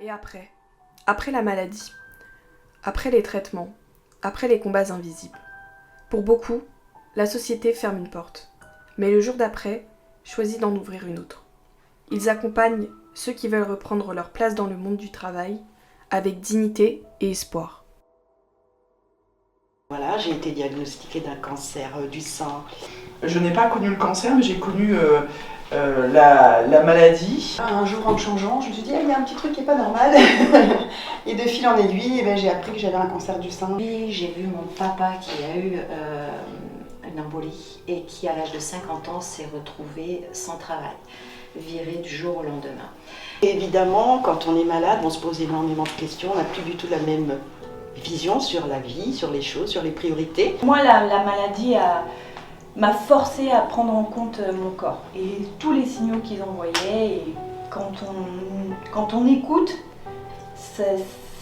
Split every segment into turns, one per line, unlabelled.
Et après? Après la maladie, après les traitements, après les combats invisibles. Pour beaucoup, la société ferme une porte, mais le jour d'après, choisit d'en ouvrir une autre. Ils accompagnent ceux qui veulent reprendre leur place dans le monde du travail avec dignité et espoir.
Voilà, j'ai été diagnostiquée d'un cancer du sein.
Je n'ai pas connu le cancer, mais j'ai connu la maladie.
Un jour, en me changeant, je me suis dit, il y a un petit truc qui n'est pas normal. Et de fil en aiguille, j'ai appris que j'avais un cancer du sein.
Puis j'ai vu mon papa qui a eu une embolie et qui, à l'âge de 50 ans, s'est retrouvé sans travail, viré du jour au lendemain.
Et évidemment, quand on est malade, on se pose énormément de questions, on n'a plus du tout la même vision sur la vie, sur les choses, sur les priorités.
Moi, la maladie m'a forcé à prendre en compte mon corps et tous les signaux qu'ils envoyaient. Et quand on écoute,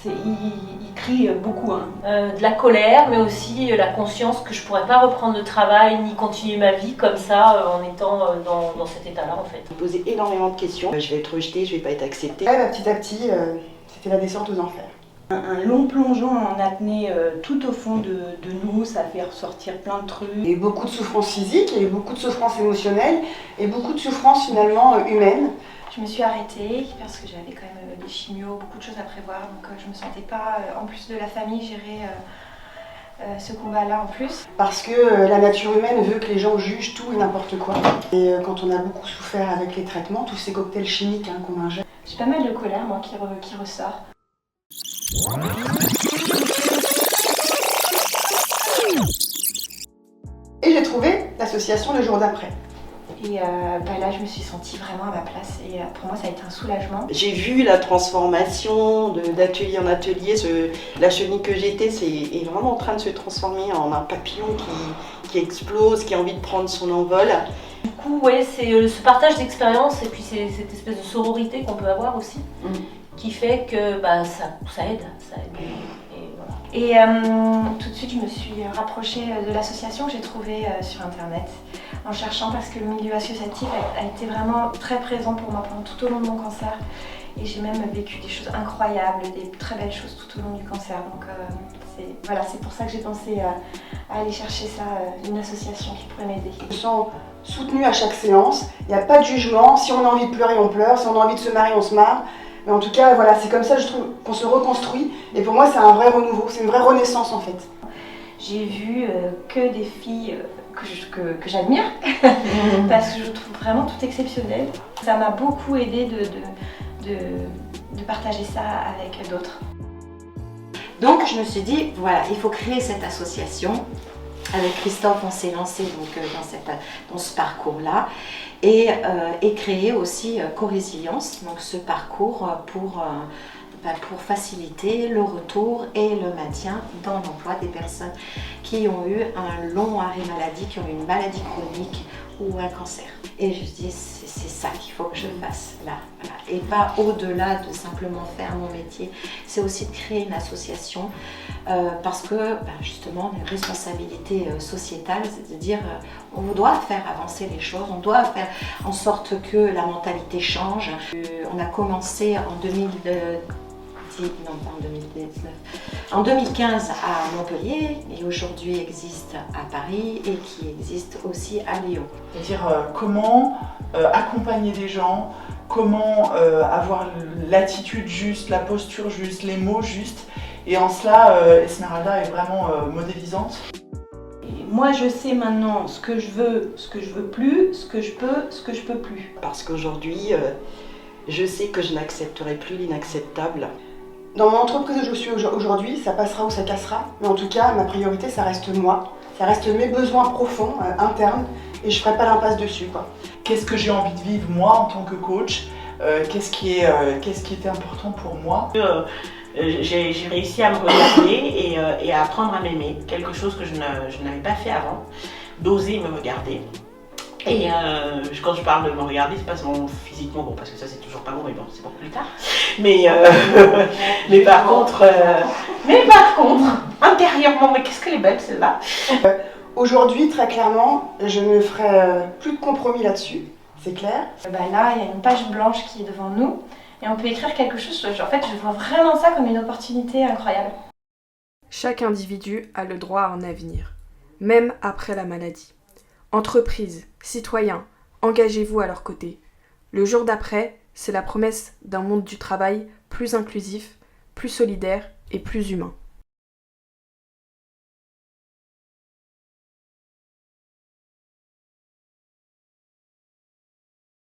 il crie beaucoup.
De la colère, mais aussi la conscience que je ne pourrais pas reprendre le travail ni continuer ma vie comme ça en étant dans cet état-là en fait.
Je me posais énormément de questions. Je vais être rejetée, je ne vais pas être acceptée.
Petit à petit, c'était la descente aux enfers.
Un long plongeon en apnée tout au fond de nous, ça fait ressortir plein de trucs.
Il y a eu beaucoup de souffrances physiques, il y a eu beaucoup de souffrances émotionnelles et beaucoup de souffrances finalement humaines.
Je me suis arrêtée parce que j'avais quand même des chimios, beaucoup de choses à prévoir, donc je ne me sentais pas, en plus de la famille, gérer ce combat-là en plus.
Parce que la nature humaine veut que les gens jugent tout et n'importe quoi. Et quand on a beaucoup souffert avec les traitements, tous ces cocktails chimiques qu'on ingère.
J'ai pas mal de colère moi qui ressort.
Et j'ai trouvé l'association le jour d'après.
Et là, je me suis sentie vraiment à ma place et pour moi, ça a été un soulagement.
J'ai vu la transformation d'atelier en atelier. La chenille que j'étais est vraiment en train de se transformer en un papillon qui explose, qui a envie de prendre son envol.
Du coup, ouais, c'est ce partage d'expérience et puis c'est cette espèce de sororité qu'on peut avoir aussi, qui fait que ça aide.
Et tout de suite, je me suis rapprochée de l'association que j'ai trouvée sur internet en cherchant parce que le milieu associatif a été vraiment très présent pour moi pendant tout au long de mon cancer. Et j'ai même vécu des choses incroyables, des très belles choses tout au long du cancer. Donc c'est pour ça que j'ai pensé à aller chercher ça, une association qui pourrait m'aider.
Je me sens soutenue à chaque séance, il n'y a pas de jugement. Si on a envie de pleurer, on pleure. Si on a envie de se marrer, on se marre. Mais en tout cas, voilà, c'est comme ça, je trouve, qu'on se reconstruit. Et pour moi, c'est un vrai renouveau, c'est une vraie renaissance en fait.
J'ai vu que des filles que j'admire, parce que je trouve vraiment tout exceptionnel. Ça m'a beaucoup aidé de partager ça avec d'autres.
Donc je me suis dit, voilà, il faut créer cette association. Avec Christophe, on s'est lancé donc, dans ce parcours-là et créer aussi Co-Résilience, donc ce parcours pour faciliter le retour et le maintien dans l'emploi des personnes qui ont eu un long arrêt maladie, qui ont eu une maladie chronique ou un cancer. Et je dis, c'est ça qu'il faut que je fasse là, voilà. Et pas au-delà de simplement faire mon métier, c'est aussi de créer une association parce que justement une responsabilité sociétale, c'est de dire on doit faire avancer les choses, on doit faire en sorte que la mentalité change. On a commencé en 2015 à Montpellier et aujourd'hui existe à Paris et qui existe aussi à Lyon.
C'est-à-dire comment accompagner des gens, comment avoir l'attitude juste, la posture juste, les mots justes. Et en cela, Esmeralda est vraiment modélisante.
Et moi, je sais maintenant ce que je veux plus, ce que je peux plus.
Parce qu'aujourd'hui, je sais que je n'accepterai plus l'inacceptable.
Dans mon entreprise où je suis aujourd'hui, ça passera ou ça cassera. Mais en tout cas, ma priorité, ça reste moi. Ça reste mes besoins profonds, internes, et je ne ferai pas l'impasse dessus, quoi.
Qu'est-ce que j'ai envie de vivre moi en tant que coach? Qu'est-ce qui était important pour moi?
J'ai réussi à me regarder et à apprendre à m'aimer, quelque chose que je n'avais pas fait avant, d'oser me regarder. Et quand je parle de me regarder, c'est pas seulement physiquement, bon parce que ça c'est toujours pas bon, mais bon c'est pour plus tard. Mais par contre, intérieurement, mais qu'est-ce qu'elle est belle celle-là.
Aujourd'hui, très clairement, je ne ferai plus de compromis là-dessus, c'est clair.
Là, il y a une page blanche qui est devant nous Et on peut écrire quelque chose, en fait, je vois vraiment ça comme une opportunité incroyable.
Chaque individu a le droit à un avenir, même après la maladie. Entreprises, citoyens, engagez-vous à leur côté. Le jour d'après, c'est la promesse d'un monde du travail plus inclusif, plus solidaire et plus humain.